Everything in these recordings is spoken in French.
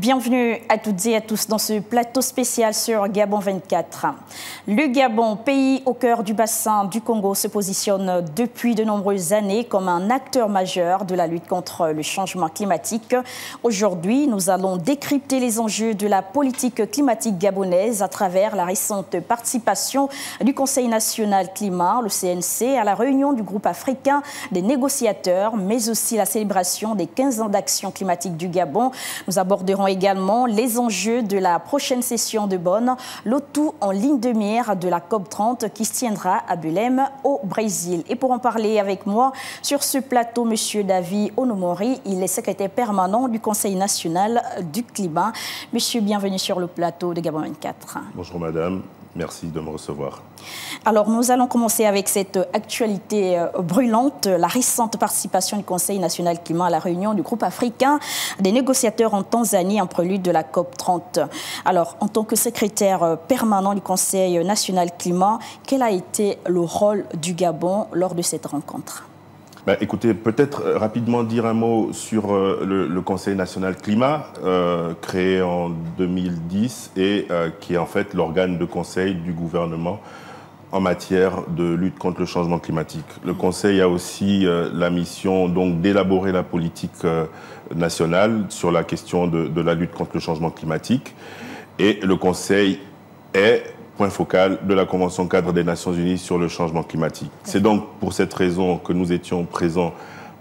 Bienvenue à toutes et à tous dans ce plateau spécial sur Gabon 24. Le Gabon, pays au cœur du bassin du Congo, se positionne depuis de nombreuses années comme un acteur majeur de la lutte contre le changement climatique. Aujourd'hui, nous allons décrypter les enjeux de la politique climatique gabonaise à travers la récente participation du Conseil national climat, le CNC, à la réunion du groupe africain des négociateurs, mais aussi la célébration des 15 ans d'action climatique du Gabon. Nous aborderons également les enjeux de la prochaine session de Bonn, le tout en ligne de mire de la COP30 qui se tiendra à Belém au Brésil. Et pour en parler avec moi sur ce plateau, M. David Onomori, il est secrétaire permanent du Conseil national du climat. Monsieur, bienvenue sur le plateau de Gabon 24. Bonjour madame, merci de me recevoir. Alors nous allons commencer avec cette actualité brûlante, la récente participation du Conseil national climat à la réunion du groupe africain des négociateurs en Tanzanie en prélude de la COP30. Alors en tant que secrétaire permanent du Conseil national climat, quel a été le rôle du Gabon lors de cette rencontre ? Écoutez, peut-être rapidement dire un mot sur le Conseil national climat, créé en 2010 et qui est en fait l'organe de conseil du gouvernement en matière de lutte contre le changement climatique. Le Conseil a aussi la mission donc d'élaborer la politique nationale sur la question de la lutte contre le changement climatique. Et le Conseil est point focal de la Convention cadre des Nations Unies sur le changement climatique. C'est donc pour cette raison que nous étions présents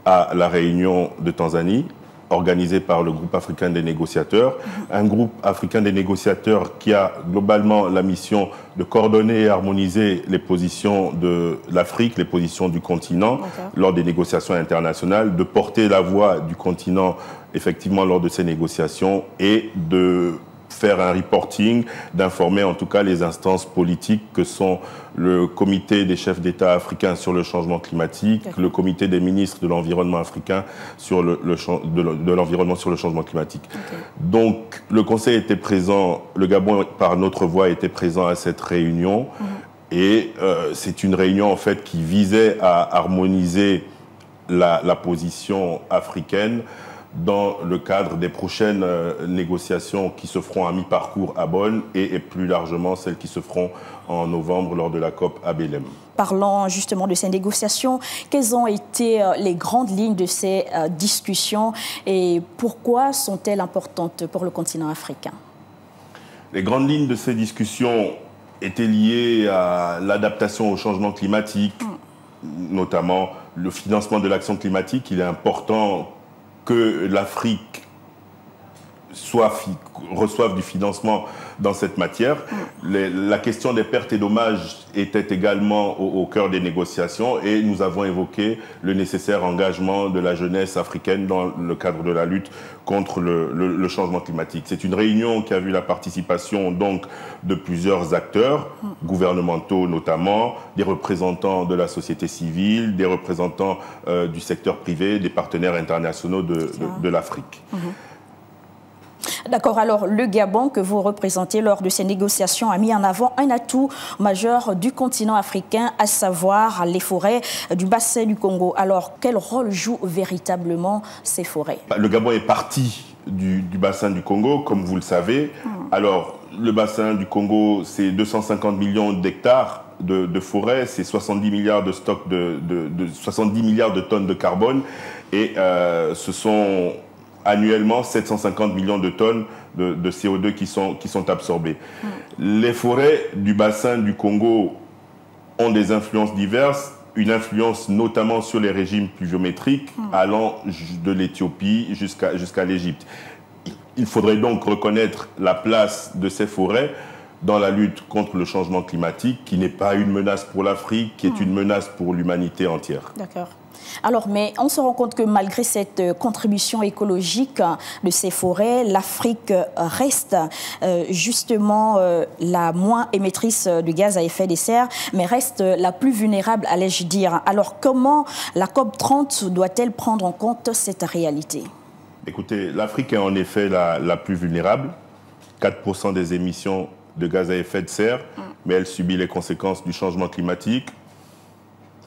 à la réunion de Tanzanie, organisée par le groupe africain des négociateurs. Un groupe africain des négociateurs qui a globalement la mission de coordonner et harmoniser les positions de l'Afrique, les positions du continent lors des négociations internationales, de porter la voix du continent effectivement lors de ces négociations et de faire un reporting, d'informer en tout cas les instances politiques que sont le comité des chefs d'État africains sur le changement climatique, le comité des ministres de l'environnement africain sur de l'environnement sur le changement climatique. Donc le Conseil était présent, le Gabon par notre voix était présent à cette réunion et c'est une réunion en fait qui visait à harmoniser la position africaine dans le cadre des prochaines négociations qui se feront à mi-parcours à Bonn et plus largement celles qui se feront en novembre lors de la COP à Belém. Parlons justement de ces négociations. Quelles ont été les grandes lignes de ces discussions et pourquoi sont-elles importantes pour le continent africain ? Les grandes lignes de ces discussions étaient liées à l'adaptation au changement climatique, notamment le financement de l'action climatique. Il est important que l'Afrique reçoive du financement dans cette matière. La question des pertes et dommages était également au cœur des négociations et nous avons évoqué le nécessaire engagement de la jeunesse africaine dans le cadre de la lutte contre le changement climatique. C'est une réunion qui a vu la participation donc de plusieurs acteurs, gouvernementaux notamment, des représentants de la société civile, des représentants du secteur privé, des partenaires internationaux de l'Afrique. D'accord, alors le Gabon que vous représentez lors de ces négociations a mis en avant un atout majeur du continent africain, à savoir les forêts du bassin du Congo. Alors quel rôle jouent véritablement ces forêts ? Le Gabon est parti du bassin du Congo, comme vous le savez. Alors le bassin du Congo, c'est 250 millions d'hectares de forêts, c'est 70 milliards de stocks 70 milliards de tonnes de carbone et ce sont annuellement 750 millions de tonnes de CO2 qui sont absorbées. Les forêts du bassin du Congo ont des influences diverses, une influence notamment sur les régimes pluviométriques allant de l'Éthiopie jusqu'à l'Égypte. Il faudrait donc reconnaître la place de ces forêts dans la lutte contre le changement climatique, qui n'est pas une menace pour l'Afrique, qui est une menace pour l'humanité entière. D'accord. Alors, mais on se rend compte que malgré cette contribution écologique de ces forêts, l'Afrique reste justement la moins émettrice de gaz à effet de serre, mais reste la plus vulnérable, allais-je dire. Alors, comment la COP30 doit-elle prendre en compte cette réalité ? Écoutez, l'Afrique est en effet la plus vulnérable. 4% des émissions de gaz à effet de serre, mais elle subit les conséquences du changement climatique.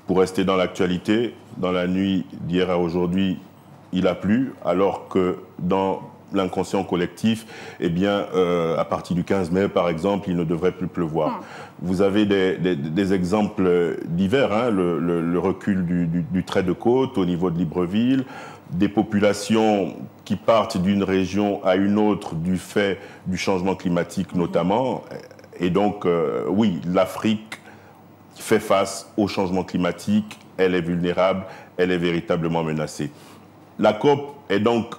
Pour rester dans l'actualité, dans la nuit d'hier à aujourd'hui, il a plu, alors que dans l'inconscient collectif, eh bien, à partir du 15 mai, par exemple, il ne devrait plus pleuvoir. Vous avez des exemples divers, hein, le recul du trait de côte au niveau de Libreville, des populations qui partent d'une région à une autre du fait du changement climatique notamment. Et donc, oui, l'Afrique fait face au changement climatique, elle est vulnérable, elle est véritablement menacée. La COP est donc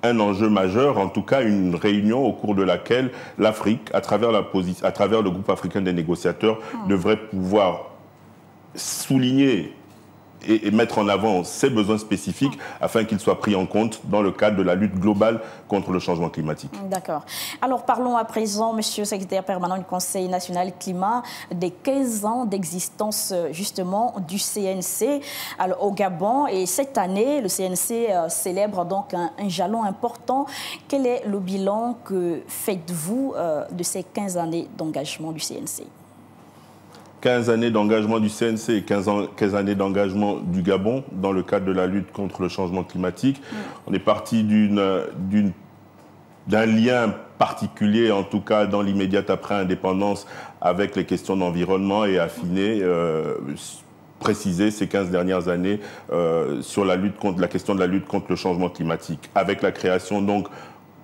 un enjeu majeur, en tout cas une réunion au cours de laquelle l'Afrique, à travers le groupe africain des négociateurs, devrait pouvoir souligner et mettre en avant ses besoins spécifiques afin qu'ils soient pris en compte dans le cadre de la lutte globale contre le changement climatique. D'accord. Alors parlons à présent, monsieur le secrétaire permanent du Conseil national climat, des 15 ans d'existence justement du CNC au Gabon. Et cette année, le CNC célèbre donc un jalon important. Quel est le bilan que faites-vous de ces 15 années d'engagement du CNC ? 15 années d'engagement du CNC, 15 années d'engagement du Gabon dans le cadre de la lutte contre le changement climatique. On est parti d'un lien particulier, en tout cas dans l'immédiate après-indépendance, avec les questions d'environnement et affiner, préciser ces 15 dernières années sur la question de la lutte contre le changement climatique. Avec la création donc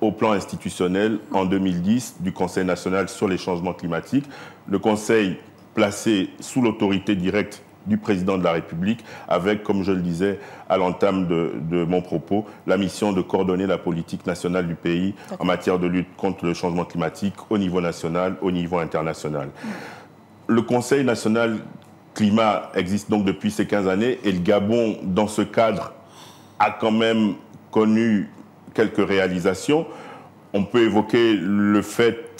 au plan institutionnel en 2010 du Conseil national sur les changements climatiques. Le Conseil placé sous l'autorité directe du président de la République, avec, comme je le disais à l'entame de mon propos, la mission de coordonner la politique nationale du pays en matière de lutte contre le changement climatique au niveau national, au niveau international. Le Conseil national climat existe donc depuis ces 15 années et le Gabon, dans ce cadre, a quand même connu quelques réalisations. On peut évoquer le fait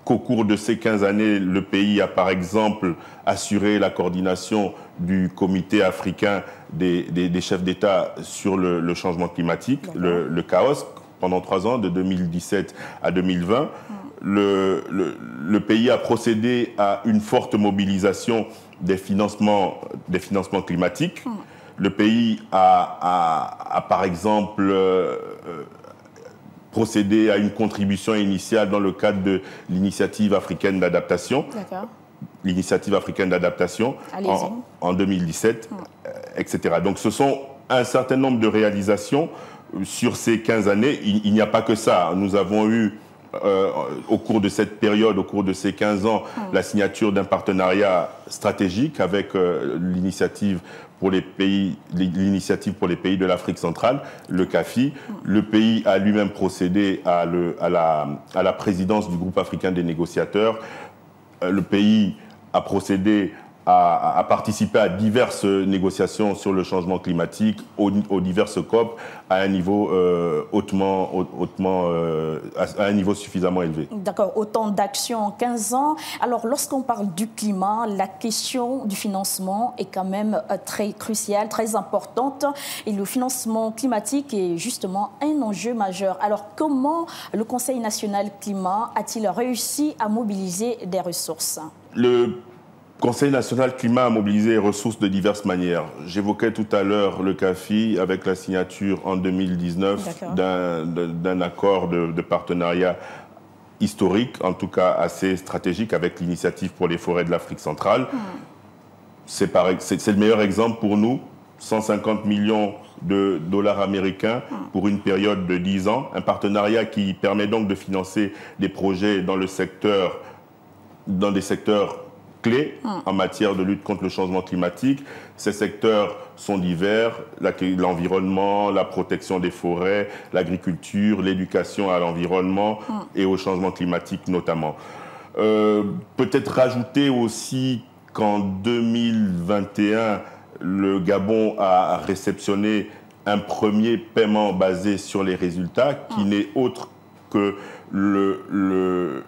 qu'au cours de ces 15 années, le pays a par exemple assuré la coordination du comité africain des chefs d'État sur le changement climatique, le CAOSC, pendant 3 ans, de 2017 à 2020. Le pays a procédé à une forte mobilisation des financements climatiques. Le pays a par exemple procédé à une contribution initiale dans le cadre de l'initiative africaine d'adaptation. L'initiative africaine d'adaptation en 2017, etc. Donc ce sont un certain nombre de réalisations sur ces 15 années. Il n'y a pas que ça. Nous avons eu au cours de cette période, au cours de ces 15 ans, la signature d'un partenariat stratégique avec l'initiative pour les pays de l'Afrique centrale, le CAFI. Le pays a lui-même procédé à la présidence du groupe africain des négociateurs. Le pays a procédé à participer à diverses négociations sur le changement climatique, aux diverses COP, à un niveau à un niveau suffisamment élevé. D'accord, autant d'actions en 15 ans. Alors, lorsqu'on parle du climat, la question du financement est quand même très cruciale, très importante. Et le financement climatique est justement un enjeu majeur. Alors, comment le Conseil national climat a-t-il réussi à mobiliser des ressources ? Le Conseil national climat a mobilisé les ressources de diverses manières. J'évoquais tout à l'heure le CAFI avec la signature en 2019 d'un accord de partenariat historique, en tout cas assez stratégique, avec l'initiative pour les forêts de l'Afrique centrale. C'est le meilleur exemple pour nous. 150 millions de dollars américains pour une période de 10 ans. Un partenariat qui permet donc de financer des projets dans des secteurs clés en matière de lutte contre le changement climatique. Ces secteurs sont divers, l'environnement, la protection des forêts, l'agriculture, l'éducation à l'environnement et au changement climatique notamment. Peut-être rajouter aussi qu'en 2021, le Gabon a réceptionné un premier paiement basé sur les résultats qui n'est autre que le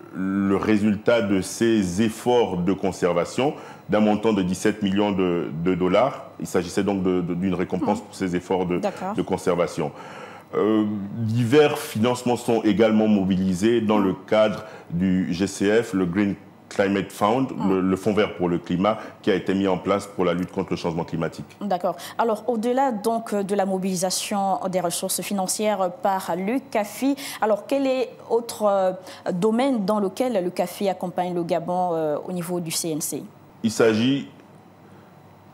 résultat de ces efforts de conservation d'un montant de 17 millions de dollars. Il s'agissait donc d'une récompense pour ces efforts de conservation. Divers financements sont également mobilisés dans le cadre du GCF, le Green Climate Fund, le Fonds vert pour le climat, qui a été mis en place pour la lutte contre le changement climatique. D'accord. Alors, au-delà donc de la mobilisation des ressources financières par le CAFI, alors quel est autre domaine dans lequel le CAFI accompagne le Gabon au niveau du CNC? Il s'agit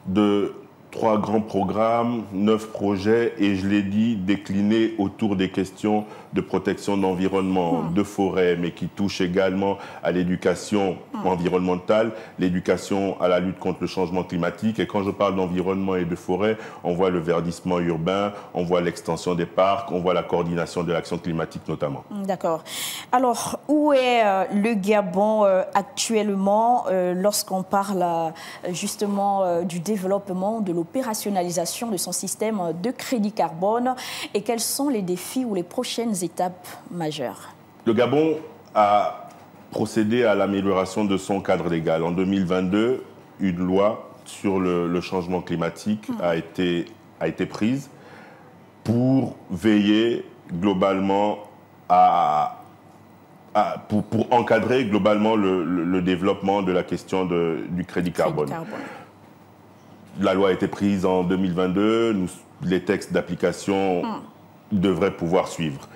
de 3 grands programmes, 9 projets, et je l'ai dit, déclinés autour des questions de protection de l'environnement, de forêt, mais qui touchent également à l'éducation environnementale, l'éducation à la lutte contre le changement climatique. Et quand je parle d'environnement et de forêt, on voit le verdissement urbain, on voit l'extension des parcs, on voit la coordination de l'action climatique notamment. D'accord. Alors, où est le Gabon actuellement lorsqu'on parle justement du développement, de l'opérationnalisation de son système de crédit carbone, et quels sont les défis ou les prochaines étapes majeures? Le Gabon a procédé à l'amélioration de son cadre légal. En 2022, une loi sur le changement climatique a été prise pour veiller globalement pour encadrer globalement le développement de la question du crédit carbone. La loi a été prise en 2022, les textes d'application devraient pouvoir suivre.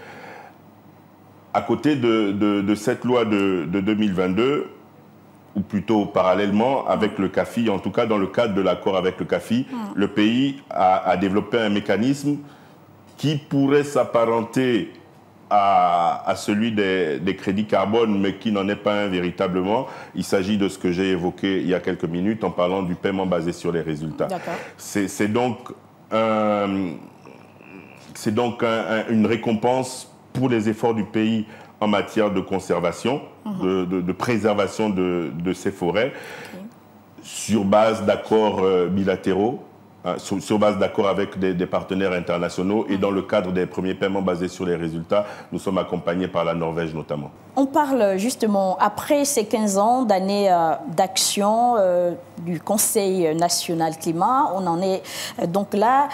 À côté de cette loi de 2022, ou plutôt parallèlement avec le CAFI, en tout cas dans le cadre de l'accord avec le CAFI, le pays a développé un mécanisme qui pourrait s'apparenter à celui des crédits carbone, mais qui n'en est pas un véritablement. Il s'agit de ce que j'ai évoqué il y a quelques minutes en parlant du paiement basé sur les résultats. C'est donc une récompense pour les efforts du pays en matière de conservation, de préservation de ces forêts, sur base d'accords bilatéraux, sur base d'accords avec des partenaires internationaux, et dans le cadre des premiers paiements basés sur les résultats, nous sommes accompagnés par la Norvège notamment. On parle justement, après ces 15 ans d'années d'action du Conseil national climat, on en est donc là.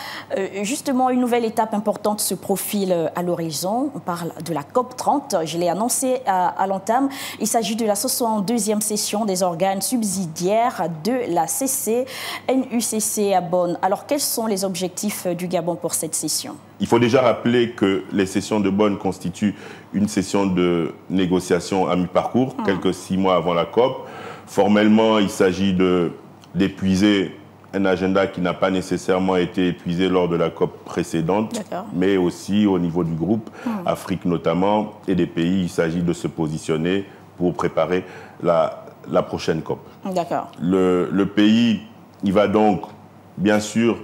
Justement, une nouvelle étape importante se profile à l'horizon. On parle de la COP30, je l'ai annoncé à l'entame. Il s'agit de la 62e session des organes subsidiaires de la CC-NUCC à Bonn. Alors, quels sont les objectifs du Gabon pour cette session? Il faut déjà rappeler que les sessions de Bonn constituent une session de négociation à mi-parcours, quelques 6 mois avant la COP. Formellement, il s'agit d'épuiser un agenda qui n'a pas nécessairement été épuisé lors de la COP précédente, mais aussi au niveau du groupe, Afrique notamment, et des pays. Il s'agit de se positionner pour préparer la prochaine COP. Le pays, il va donc, bien sûr,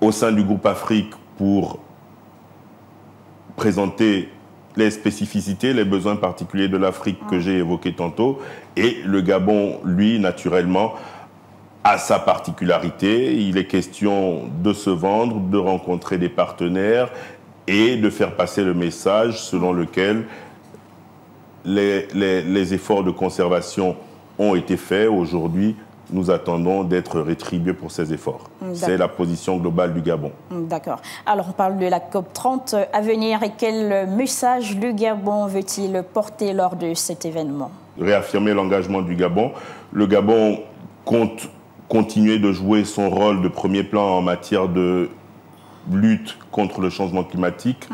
au sein du groupe Afrique, pour présenter les spécificités, les besoins particuliers de l'Afrique que j'ai évoqués tantôt. Et le Gabon, lui, naturellement, a sa particularité. Il est question de se vendre, de rencontrer des partenaires et de faire passer le message selon lequel les efforts de conservation ont été faits. Aujourd'hui, nous attendons d'être rétribués pour ces efforts. C'est la position globale du Gabon. D'accord. Alors, on parle de la COP30 à venir, et quel message le Gabon veut-il porter lors de cet événement? Réaffirmer l'engagement du Gabon. Le Gabon compte continuer de jouer son rôle de premier plan en matière de lutte contre le changement climatique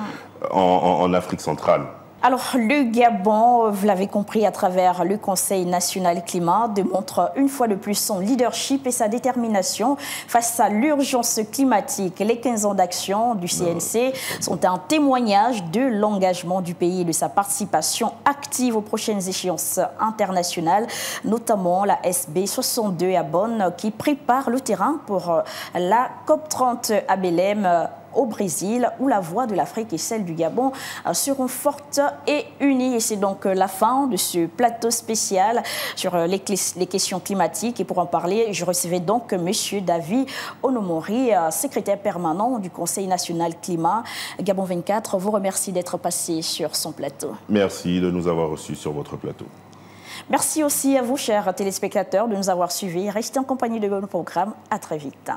en Afrique centrale. Alors, le Gabon, vous l'avez compris à travers le Conseil national climat, démontre une fois de plus son leadership et sa détermination face à l'urgence climatique. Les 15 ans d'action du CNC sont un témoignage de l'engagement du pays et de sa participation active aux prochaines échéances internationales, notamment la SB62 à Bonn, qui prépare le terrain pour la COP30 à Belém, au Brésil, où la voix de l'Afrique et celle du Gabon seront fortes et unies. Et c'est donc la fin de ce plateau spécial sur les questions climatiques. Et pour en parler, je recevais donc M. David Onomori, secrétaire permanent du Conseil national climat. Gabon 24 vous remercie d'être passé sur son plateau. Merci de nous avoir reçus sur votre plateau. Merci aussi à vous, chers téléspectateurs, de nous avoir suivis. Restez en compagnie de nos programmes. À très vite.